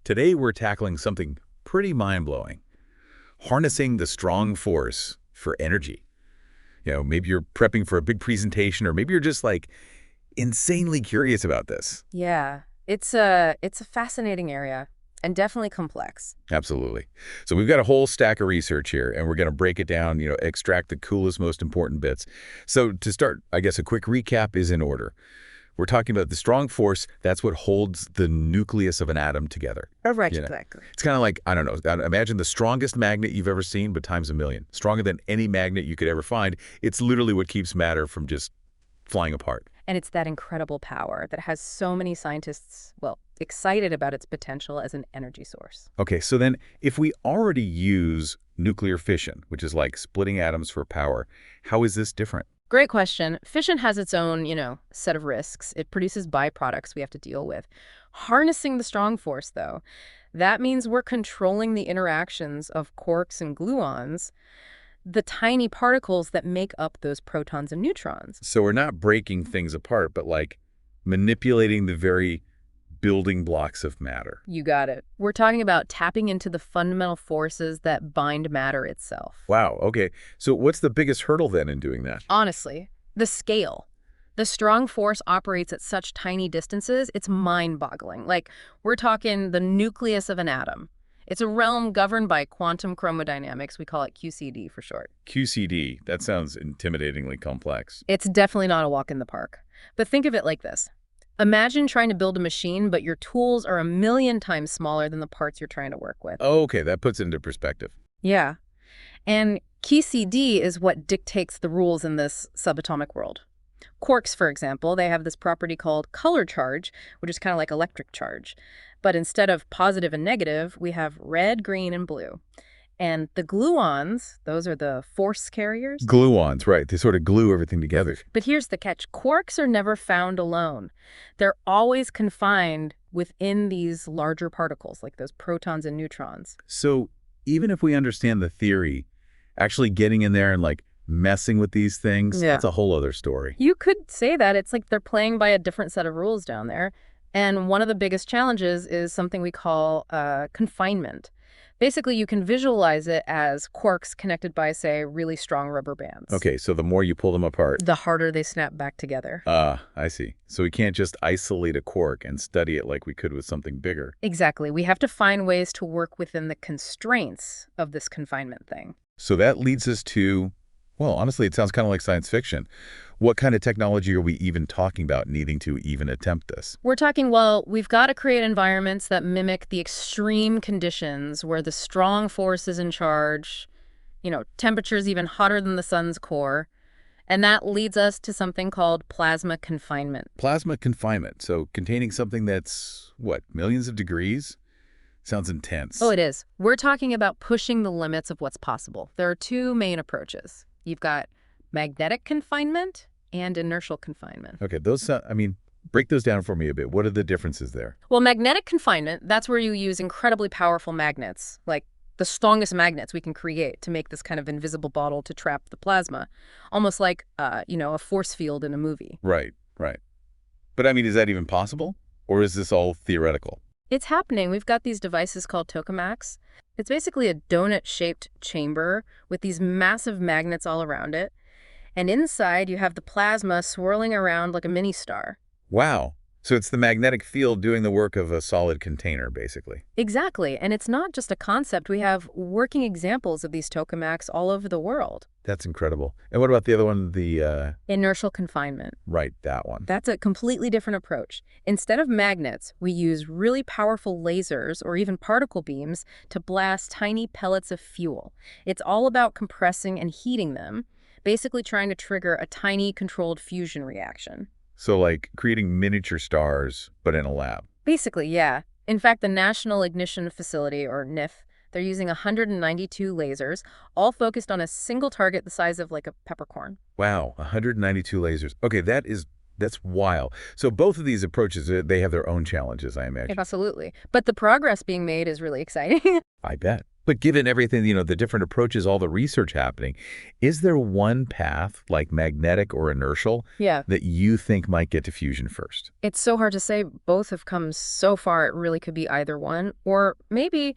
Today we're tackling something pretty mind-blowing. Harnessing the strong force for energy. Maybe you're prepping for a big presentation, or maybe you're just like insanely curious about this. Yeah, it's a fascinating area and definitely complex. Absolutely. So we've got a whole stack of research here, and we're going to break it down, extract the coolest, most important bits. So to start, I guess a quick recap is in order. We're talking about the strong force. That's what holds the nucleus of an atom together. Oh, right, exactly. It's kind of like, I don't know, imagine the strongest magnet you've ever seen, but times a million. Stronger than any magnet you could ever find. It's literally what keeps matter from just flying apart. And it's that incredible power that has so many scientists, well, excited about its potential as an energy source. Okay, so then if we already use nuclear fission, which is like splitting atoms for power, how is this different? Great question. Fission has its own, set of risks. It produces byproducts we have to deal with. Harnessing the strong force, though, that means we're controlling the interactions of quarks and gluons, the tiny particles that make up those protons and neutrons. So we're not breaking things apart, but like manipulating the very building blocks of matter. You got it. We're talking about tapping into the fundamental forces that bind matter itself. Wow, okay. So what's the biggest hurdle then in doing that? Honestly, the scale. The strong force operates at such tiny distances, it's mind-boggling. Like, we're talking the nucleus of an atom. It's a realm governed by quantum chromodynamics. We call it QCD for short. QCD, that sounds intimidatingly complex. It's definitely not a walk in the park. But think of it like this. Imagine trying to build a machine, but your tools are 1,000,000 times smaller than the parts you're trying to work with. Oh, okay, that puts it into perspective. Yeah. And QCD is what dictates the rules in this subatomic world. Quarks, for example, they have this property called color charge, which is kind of like electric charge. But instead of positive and negative, we have red, green, and blue. And the gluons, those are the force carriers. Gluons, right. They sort of glue everything together. But here's the catch. Quarks are never found alone. They're always confined within these larger particles, like those protons and neutrons. So even if we understand the theory, actually getting in there and like messing with these things, that's a whole other story. You could say that. It's like they're playing by a different set of rules down there. And one of the biggest challenges is something we call confinement. Basically, you can visualize it as quarks connected by, say, really strong rubber bands. Okay, so the more you pull them apart, the harder they snap back together. I see. So we can't just isolate a quark and study it like we could with something bigger. Exactly. We have to find ways to work within the constraints of this confinement thing. So that leads us to, well, honestly, it sounds kind of like science fiction. What kind of technology are we even talking about needing to even attempt this? We're talking, well, we've got to create environments that mimic the extreme conditions where the strong force is in charge, temperatures even hotter than the sun's core. And that leads us to something called plasma confinement. Plasma confinement. So containing something that's, what, millions of degrees? Sounds intense. Oh, it is. We're talking about pushing the limits of what's possible. There are two main approaches. You've got magnetic confinement and inertial confinement. Okay, break those down for me a bit. What are the differences there? Well, magnetic confinement, that's where you use incredibly powerful magnets, like the strongest magnets we can create to make this kind of invisible bottle to trap the plasma, almost like, a force field in a movie. Right. But is that even possible? Or is this all theoretical? It's happening. We've got these devices called tokamaks. It's basically a donut-shaped chamber with these massive magnets all around it. And inside, you have the plasma swirling around like a mini star. Wow. So it's the magnetic field doing the work of a solid container, basically. Exactly. And it's not just a concept. We have working examples of these tokamaks all over the world. That's incredible. And what about the other one, the... Inertial confinement. Right, that one. That's a completely different approach. Instead of magnets, we use really powerful lasers or even particle beams to blast tiny pellets of fuel. It's all about compressing and heating them, basically trying to trigger a tiny controlled fusion reaction. So like creating miniature stars, but in a lab. Basically, yeah. In fact, the National Ignition Facility, or NIF, they're using 192 lasers, all focused on a single target the size of like a peppercorn. Wow, 192 lasers. Okay, that's wild. So both of these approaches, they have their own challenges, I imagine. Absolutely. But the progress being made is really exciting. I bet. But given everything, the different approaches, all the research happening, is there one path, like magnetic or inertial, Yeah. that you think might get to fusion first? It's so hard to say. Both have come so far, it really could be either one. Or maybe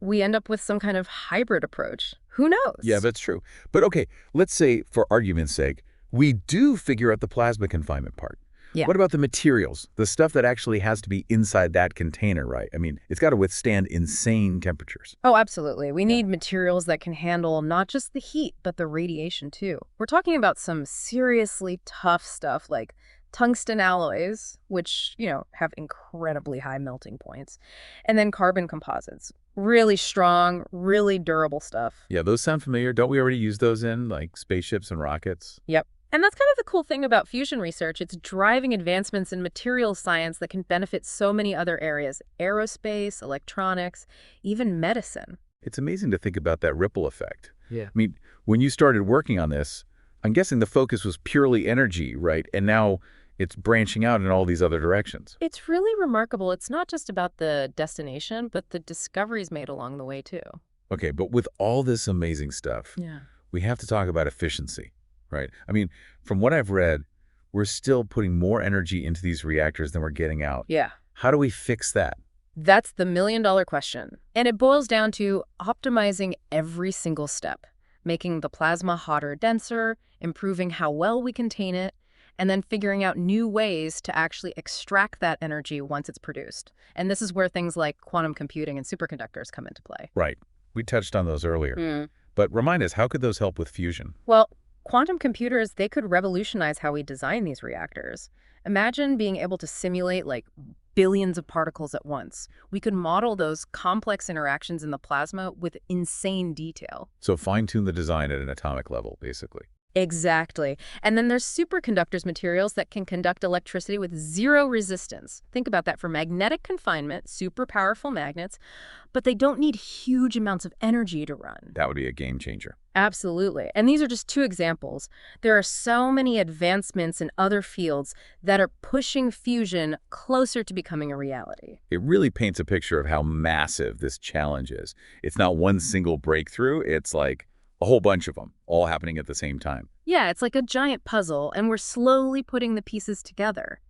we end up with some kind of hybrid approach. Who Yeah, knows? that's true. But okay, let's say, for argument's sake, we do figure out the plasma confinement part. Yeah. What about the materials, the stuff that actually has to be inside that container, right? I mean, it's got to withstand insane temperatures. Oh, absolutely. We Yeah. need materials that can handle not just the heat, but the radiation too. We're talking about some seriously tough stuff like tungsten alloys, which, have incredibly high melting points, and then carbon composites. Really strong, really durable stuff. Yeah, those sound familiar. Don't we already use those in, like, spaceships and rockets? Yep. And that's kind of the cool thing about fusion research. It's driving advancements in materials science that can benefit so many other areas: aerospace, electronics, even medicine. It's amazing to think about that ripple effect. Yeah. I mean, when you started working on this, I'm guessing the focus was purely energy, right? And now it's branching out in all these other directions. It's really remarkable. It's not just about the destination, but the discoveries made along the way, too. Okay, but with all this amazing stuff, Yeah. we have to talk about efficiency, right? I mean, from what I've read, we're still putting more energy into these reactors than we're getting out. Yeah. How do we fix that? That's the million-dollar question. And it boils down to optimizing every single step, making the plasma hotter, denser, improving how well we contain it, and then figuring out new ways to actually extract that energy once it's produced. And this is where things like quantum computing and superconductors come into play. Right. We touched on those earlier. But remind us, how could those help with fusion? Well, quantum computers, they could revolutionize how we design these reactors. Imagine being able to simulate like billions of particles at once. We could model those complex interactions in the plasma with insane detail. So fine-tune the design at an atomic level, basically. Exactly. And then there's superconductors materials that can conduct electricity with zero resistance. Think about that for magnetic confinement, super powerful magnets, but they don't need huge amounts of energy to run. That would be a game changer. Absolutely. And these are just two examples. There are so many advancements in other fields that are pushing fusion closer to becoming a reality. It really paints a picture of how massive this challenge is. It's not one single breakthrough. It's like a whole bunch of them, all happening at the same time. Yeah, it's like a giant puzzle, and we're slowly putting the pieces together.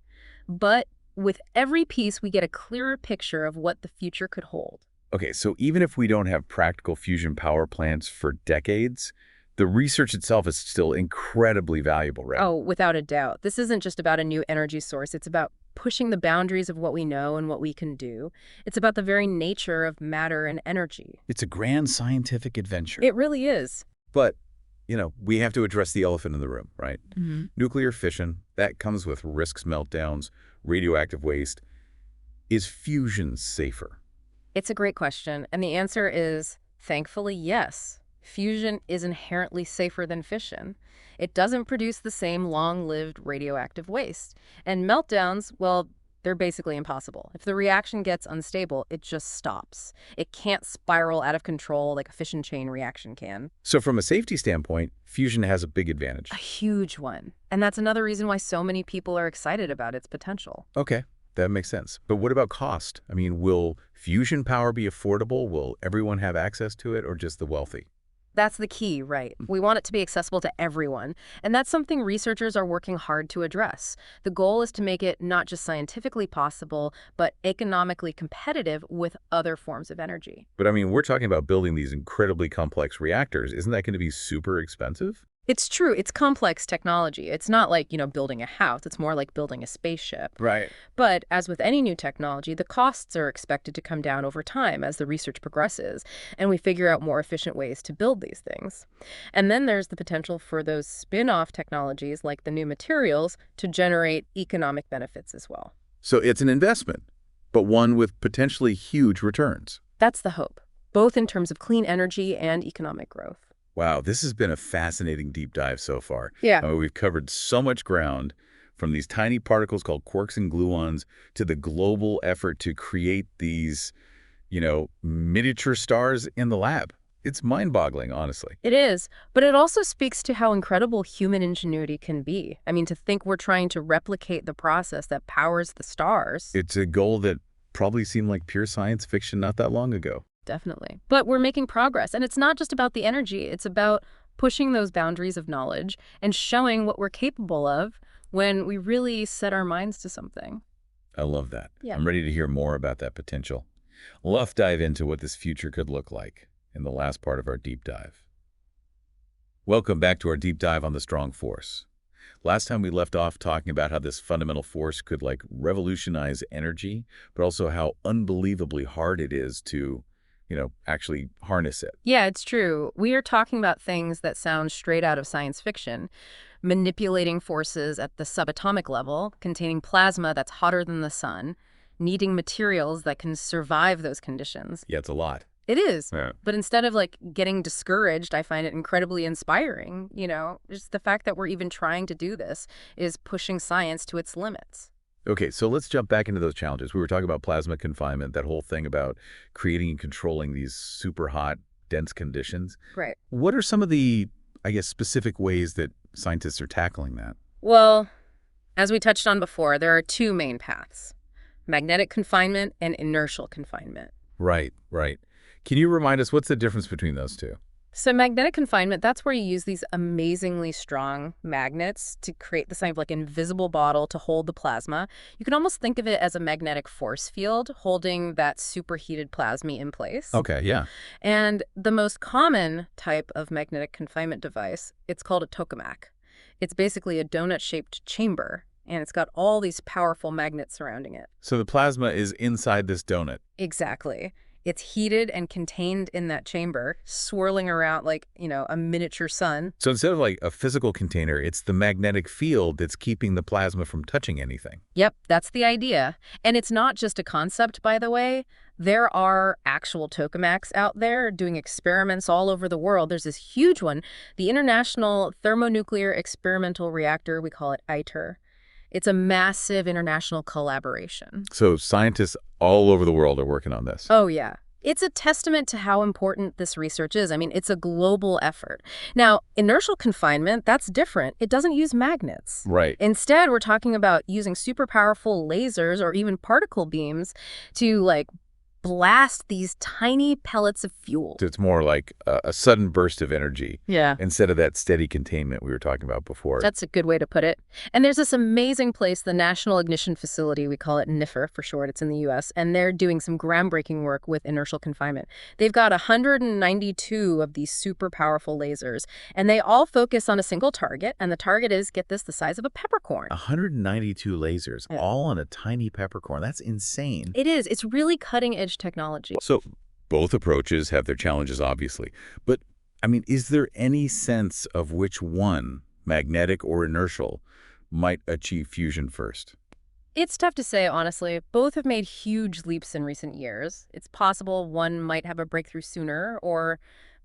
But with every piece, we get a clearer picture of what the future could hold. Okay, so even if we don't have practical fusion power plants for decades, the research itself is still incredibly valuable, right? Oh, without a doubt. This isn't just about a new energy source. It's about pushing the boundaries of what we know and what we can do. It's about the very nature of matter and energy. It's a grand scientific adventure. It really is. But, we have to address the elephant in the room, right? Mm-hmm. Nuclear fission, that comes with risks, meltdowns, radioactive waste. Is fusion safer? It's a great question, and the answer is, thankfully, yes. Fusion is inherently safer than fission. It doesn't produce the same long-lived radioactive waste. And meltdowns, well, they're basically impossible. If the reaction gets unstable, it just stops. It can't spiral out of control like a fission chain reaction can. So from a safety standpoint, fusion has a big advantage. A huge one. And that's another reason why so many people are excited about its potential. Okay, that makes sense. But what about cost? I mean, will fusion power be affordable? Will everyone have access to it, or just the wealthy? That's the key, right? We want it to be accessible to everyone, and that's something researchers are working hard to address. The goal is to make it not just scientifically possible, but economically competitive with other forms of energy. But I mean, we're talking about building these incredibly complex reactors. Isn't that going to be super expensive? It's true, it's complex technology. It's not like, building a house. It's more like building a spaceship. Right. But as with any new technology, the costs are expected to come down over time as the research progresses, and we figure out more efficient ways to build these things. And then there's the potential for those spin-off technologies like the new materials to generate economic benefits as well. So it's an investment, but one with potentially huge returns. That's the hope, both in terms of clean energy and economic growth. Wow, this has been a fascinating deep dive so far. Yeah. We've covered so much ground, from these tiny particles called quarks and gluons to the global effort to create these, miniature stars in the lab. It's mind-boggling, honestly. It is, but it also speaks to how incredible human ingenuity can be. I mean, to think we're trying to replicate the process that powers the stars. It's a goal that probably seemed like pure science fiction not that long ago. definitely. But we're making progress, and it's not just about the energy. It's about pushing those boundaries of knowledge and showing what we're capable of when we really set our minds to something. I love that. Yeah. I'm ready to hear more about that potential. Let's dive into what this future could look like in the last part of our deep dive. Welcome back to our deep dive on the strong force. Last time we left off talking about how this fundamental force could revolutionize energy, but also how unbelievably hard it is to, actually harness it. Yeah, it's true. We are talking about things that sound straight out of science fiction. Manipulating forces at the subatomic level, containing plasma that's hotter than the sun, needing materials that can survive those conditions. Yeah, it's a lot. It is. Yeah. But instead of getting discouraged, I find it incredibly inspiring. Just the fact that we're even trying to do this is pushing science to its limits. Okay, so let's jump back into those challenges. We were talking about plasma confinement, that whole thing about creating and controlling these super hot, dense conditions. Right. What are some of the, specific ways that scientists are tackling that? Well, as we touched on before, there are two main paths: magnetic confinement and inertial confinement. Right, right. Can you remind us what's the difference between those two? So magnetic confinement, that's where you use these amazingly strong magnets to create this kind of invisible bottle to hold the plasma. You can almost think of it as a magnetic force field holding that superheated plasma in place. Okay, yeah. And the most common type of magnetic confinement device, it's called a tokamak. It's basically a donut-shaped chamber, and it's got all these powerful magnets surrounding it. So the plasma is inside this donut. Exactly. It's heated and contained in that chamber, swirling around like, a miniature sun. So instead of a physical container, it's the magnetic field that's keeping the plasma from touching anything. Yep, that's the idea. And it's not just a concept, by the way. There are actual tokamaks out there doing experiments all over the world. There's this huge one, the International Thermonuclear Experimental Reactor. We call it ITER. It's a massive international collaboration. So scientists all over the world are working on this. Oh, yeah. It's a testament to how important this research is. I mean, it's a global effort. Now, inertial confinement, that's different. It doesn't use magnets. Right. Instead, we're talking about using super powerful lasers or even particle beams to, blast these tiny pellets of fuel. It's more like a sudden burst of energy. Yeah. Instead of that steady containment we were talking about before. That's a good way to put it. And there's this amazing place, the National Ignition Facility, we call it NIFR for short, it's in the U.S., and they're doing some groundbreaking work with inertial confinement. They've got 192 of these super powerful lasers, and they all focus on a single target, and the target is, get this, the size of a peppercorn. 192 lasers, Yeah. all on a tiny peppercorn. That's insane. It is. It's really cutting-edge technology. So both approaches have their challenges, obviously. But, is there any sense of which one, magnetic or inertial, might achieve fusion first? It's tough to say, honestly. Both have made huge leaps in recent years. It's possible one might have a breakthrough sooner, or,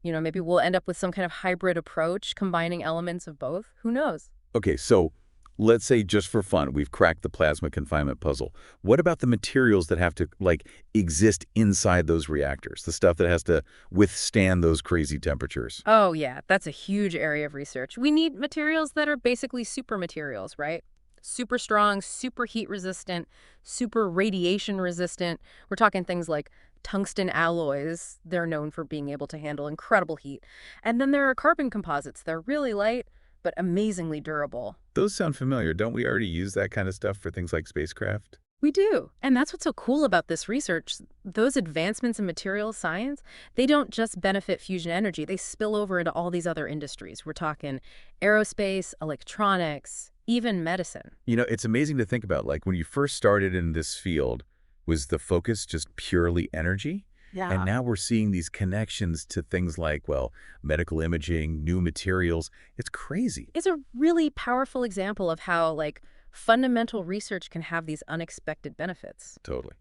maybe we'll end up with some kind of hybrid approach combining elements of both. Who knows? Okay, so let's say just for fun, we've cracked the plasma confinement puzzle. What about the materials that have to, exist inside those reactors? The stuff that has to withstand those crazy temperatures? Oh, yeah, that's a huge area of research. We need materials that are basically super materials, right? Super strong, super heat resistant, super radiation resistant. We're talking things like tungsten alloys. They're known for being able to handle incredible heat. And then there are carbon composites. They're really light, but amazingly durable. Those sound familiar. Don't we already use that kind of stuff for things like spacecraft? We do. And that's what's so cool about this research. Those advancements in materials science, they don't just benefit fusion energy. They spill over into all these other industries. We're talking aerospace, electronics, even medicine. It's amazing to think about, when you first started in this field, was the focus just purely energy? Yeah. And now we're seeing these connections to things like, medical imaging, new materials. It's crazy. It's a really powerful example of how, fundamental research can have these unexpected benefits. Totally.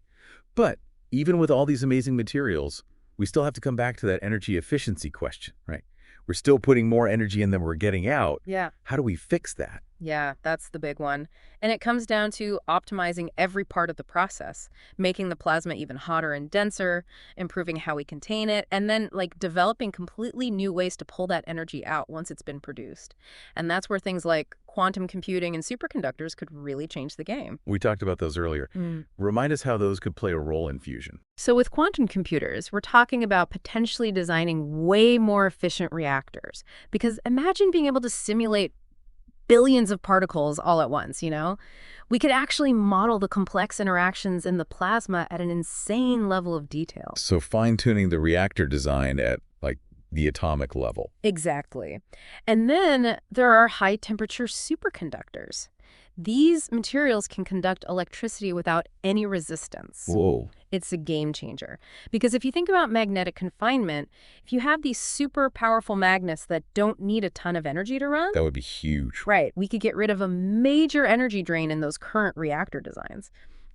But even with all these amazing materials, we still have to come back to that energy efficiency question, right? We're still putting more energy in than we're getting out. Yeah. How do we fix that? Yeah, that's the big one. And it comes down to optimizing every part of the process, making the plasma even hotter and denser, improving how we contain it, and then developing completely new ways to pull that energy out once it's been produced. And that's where things like quantum computing and superconductors could really change the game. We talked about those earlier. Remind us how those could play a role in fusion. So with quantum computers, we're talking about potentially designing way more efficient reactors. Because imagine being able to simulate billions of particles all at once, you know? We could actually model the complex interactions in the plasma at an insane level of detail. So fine-tuning the reactor design at, like, the atomic level. Exactly. And then there are high-temperature superconductors. These materials can conduct electricity without any resistance. Whoa. It's a game changer. Because if you think about magnetic confinement, if you have these super powerful magnets that don't need a ton of energy to run, That would be huge. right, we could get rid of a major energy drain in those current reactor designs.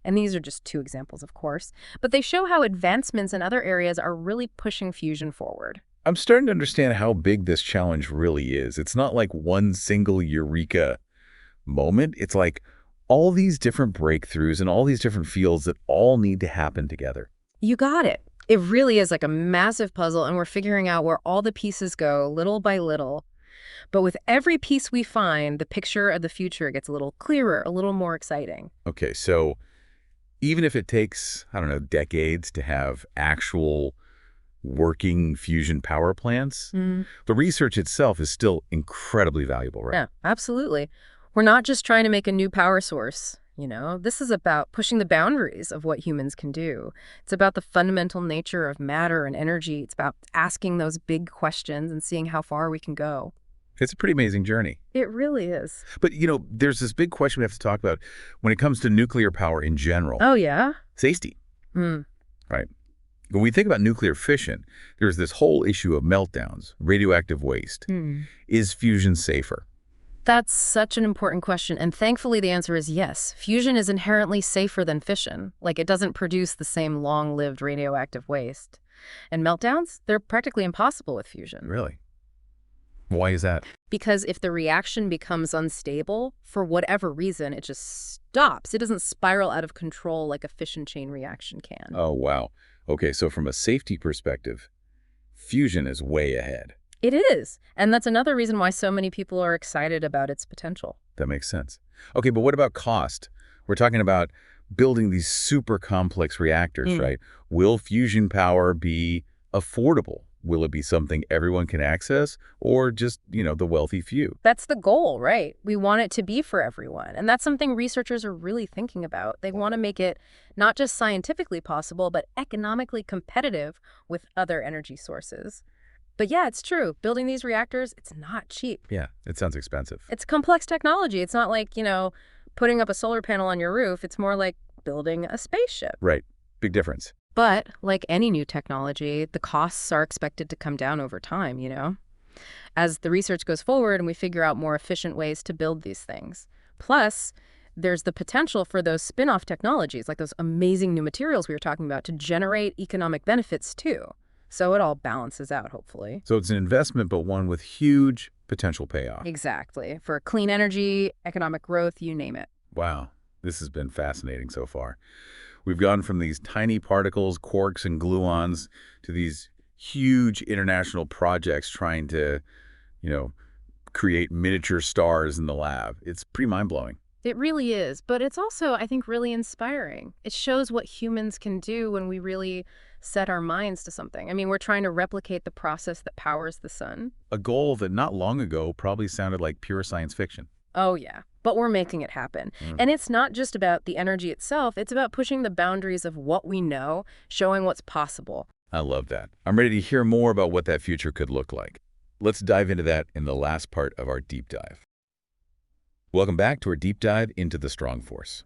And these are just two examples, of course. But they show how advancements in other areas are really pushing fusion forward. I'm starting to understand how big this challenge really is. It's not like one single eureka moment. It's like all these different breakthroughs and all these different fields that all need to happen together. You got it. It really is like a massive puzzle, and we're figuring out where all the pieces go little by little. But with every piece we find, the picture of the future gets a little clearer, a little more exciting. Okay, so even if it takes, I don't know, decades to have actual working fusion power plants, the research itself is still incredibly valuable, right? Yeah, absolutely. We're not just trying to make a new power source, you know? This is about pushing the boundaries of what humans can do. It's about the fundamental nature of matter and energy. It's about asking those big questions and seeing how far we can go. It's a pretty amazing journey. It really is. But, you know, there's this big question we have to talk about when it comes to nuclear power in general. Oh, yeah? Safety, right? When we think about nuclear fission, there's this whole issue of meltdowns, radioactive waste. Is fusion safer? That's such an important question, and thankfully the answer is yes. Fusion is inherently safer than fission. Like, it doesn't produce the same long-lived radioactive waste. And meltdowns? They're practically impossible with fusion. Really? Why is that? Because if the reaction becomes unstable, for whatever reason, it just stops. It doesn't spiral out of control like a fission chain reaction can. Oh, wow. Okay, so from a safety perspective, fusion is way ahead. It is. And that's another reason why so many people are excited about its potential. That makes sense. Okay, but what about cost? We're talking about building these super complex reactors, right? Will fusion power be affordable? Will it be something everyone can access, or just, you know, the wealthy few? That's the goal, right? We want it to be for everyone. And that's something researchers are really thinking about. They want to make it not just scientifically possible, but economically competitive with other energy sources. But yeah, it's true. Building these reactors, it's not cheap. Yeah, it sounds expensive. It's complex technology. It's not like, you know, putting up a solar panel on your roof. It's more like building a spaceship. Right. Big difference. But like any new technology, the costs are expected to come down over time, you know? As the research goes forward and we figure out more efficient ways to build these things. Plus, there's the potential for those spin-off technologies, like those amazing new materials we were talking about, to generate economic benefits too. So it all balances out, hopefully. So it's an investment, but one with huge potential payoff. Exactly. For clean energy, economic growth, you name it. Wow. This has been fascinating so far. We've gone from these tiny particles, quarks and gluons, to these huge international projects trying to, you know, create miniature stars in the lab. It's pretty mind-blowing. It really is, but it's also, I think, really inspiring. It shows what humans can do when we really set our minds to something. I mean, we're trying to replicate the process that powers the sun. A goal that not long ago probably sounded like pure science fiction. Oh, yeah. But we're making it happen. And it's not just about the energy itself. It's about pushing the boundaries of what we know, showing what's possible. I love that. I'm ready to hear more about what that future could look like. Let's dive into that in the last part of our deep dive. Welcome back to our deep dive into the strong force.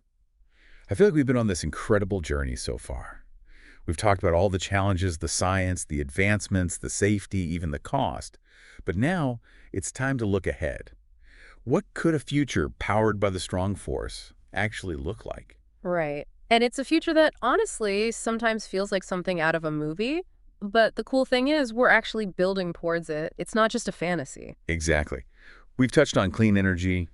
I feel like we've been on this incredible journey so far. We've talked about all the challenges, the science, the advancements, the safety, even the cost. But now it's time to look ahead. What could a future powered by the strong force actually look like? Right. And it's a future that, honestly, sometimes feels like something out of a movie. But the cool thing is we're actually building towards it. It's not just a fantasy. Exactly. We've touched on clean energy,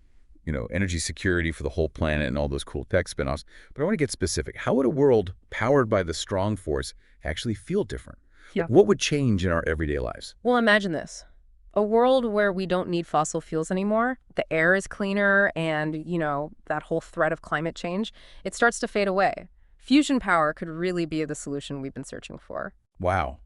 you know, energy security for the whole planet and all those cool tech spinoffs. But I want to get specific. How would a world powered by the strong force actually feel different? Yeah. What would change in our everyday lives? Well, imagine this. A world where we don't need fossil fuels anymore, the air is cleaner, and, that whole threat of climate change, it starts to fade away. Fusion power could really be the solution we've been searching for. Wow.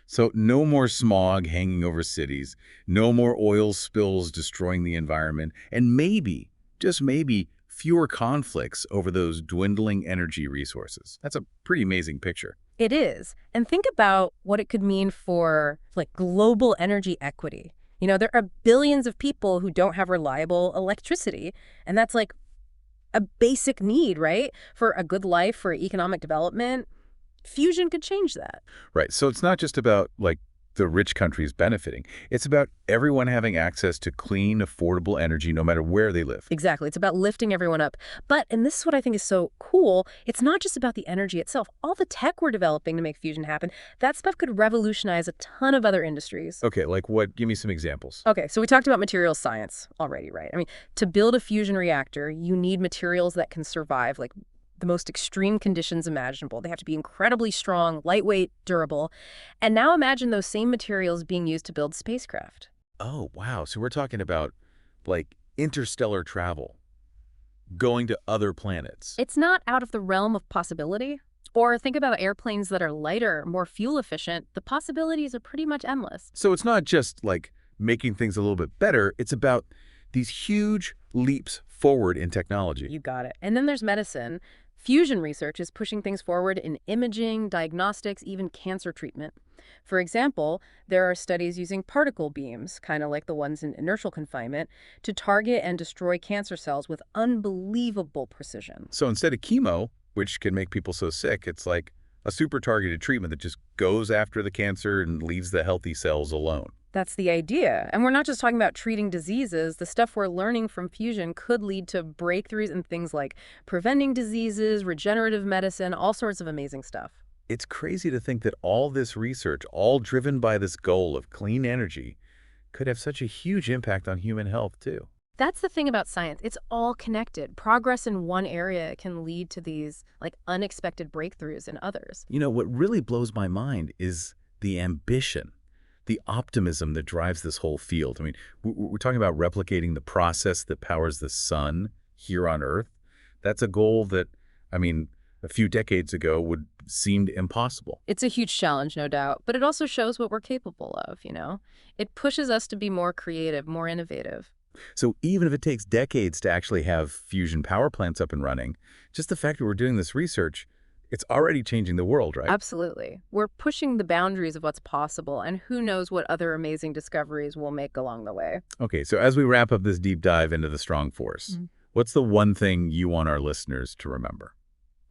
So no more smog hanging over cities, no more oil spills destroying the environment, and maybe, just maybe, fewer conflicts over those dwindling energy resources. That's a pretty amazing picture. It is. And think about what it could mean for, like, global energy equity. There are billions of people who don't have reliable electricity, and that's like a basic need, right? For a good life, for economic development. Fusion could change that. Right. So it's not just about, like, the rich countries benefiting. It's about everyone having access to clean, affordable energy no matter where they live. Exactly. It's about lifting everyone up. But, and this is what I think is so cool, it's not just about the energy itself. All the tech we're developing to make fusion happen, that stuff could revolutionize a ton of other industries. Okay, like what? Give me some examples. Okay, so we talked about materials science already, right? I mean, to build a fusion reactor, you need materials that can survive, like, the most extreme conditions imaginable. They have to be incredibly strong, lightweight, durable. And now imagine those same materials being used to build spacecraft. Oh, wow. So we're talking about, like, interstellar travel, going to other planets. It's not out of the realm of possibility. Or think about airplanes that are lighter, more fuel efficient. The possibilities are pretty much endless. So it's not just, like, making things a little bit better. It's about these huge leaps forward in technology. You got it. And then there's medicine. Fusion research is pushing things forward in imaging, diagnostics, even cancer treatment. For example, there are studies using particle beams, kind of like the ones in inertial confinement, to target and destroy cancer cells with unbelievable precision. So instead of chemo, which can make people so sick, it's like a super targeted treatment that just goes after the cancer and leaves the healthy cells alone. That's the idea. And we're not just talking about treating diseases. The stuff we're learning from fusion could lead to breakthroughs in things like preventing diseases, regenerative medicine, all sorts of amazing stuff. It's crazy to think that all this research, all driven by this goal of clean energy, could have such a huge impact on human health, too. That's the thing about science. It's all connected. Progress in one area can lead to these, like, unexpected breakthroughs in others. What really blows my mind is the ambition, the optimism that drives this whole field. I mean, we're talking about replicating the process that powers the sun here on Earth. That's a goal that, I mean, a few decades ago would seemed impossible. It's a huge challenge, no doubt, but it also shows what we're capable of. It pushes us to be more creative, more innovative. So even if it takes decades to actually have fusion power plants up and running, just the fact that we're doing this research, it's already changing the world, right? Absolutely. We're pushing the boundaries of what's possible, and who knows what other amazing discoveries we'll make along the way. Okay, so as we wrap up this deep dive into the strong force, what's the one thing you want our listeners to remember?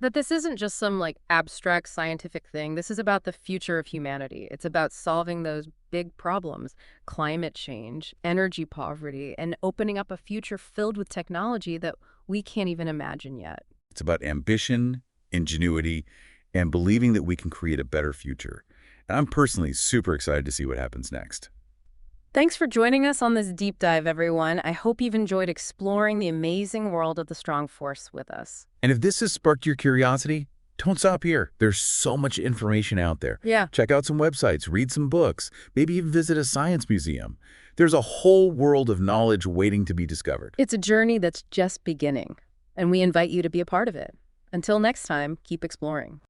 That this isn't just some, like, abstract scientific thing. This is about the future of humanity. It's about solving those big problems, climate change, energy poverty, and opening up a future filled with technology that we can't even imagine yet. It's about ambition, ingenuity, and believing that we can create a better future. And I'm personally super excited to see what happens next. Thanks for joining us on this deep dive, everyone. I hope you've enjoyed exploring the amazing world of the strong force with us. And if this has sparked your curiosity, don't stop here. There's so much information out there. Yeah. Check out some websites, read some books, maybe even visit a science museum. There's a whole world of knowledge waiting to be discovered. It's a journey that's just beginning, and we invite you to be a part of it. Until next time, keep exploring.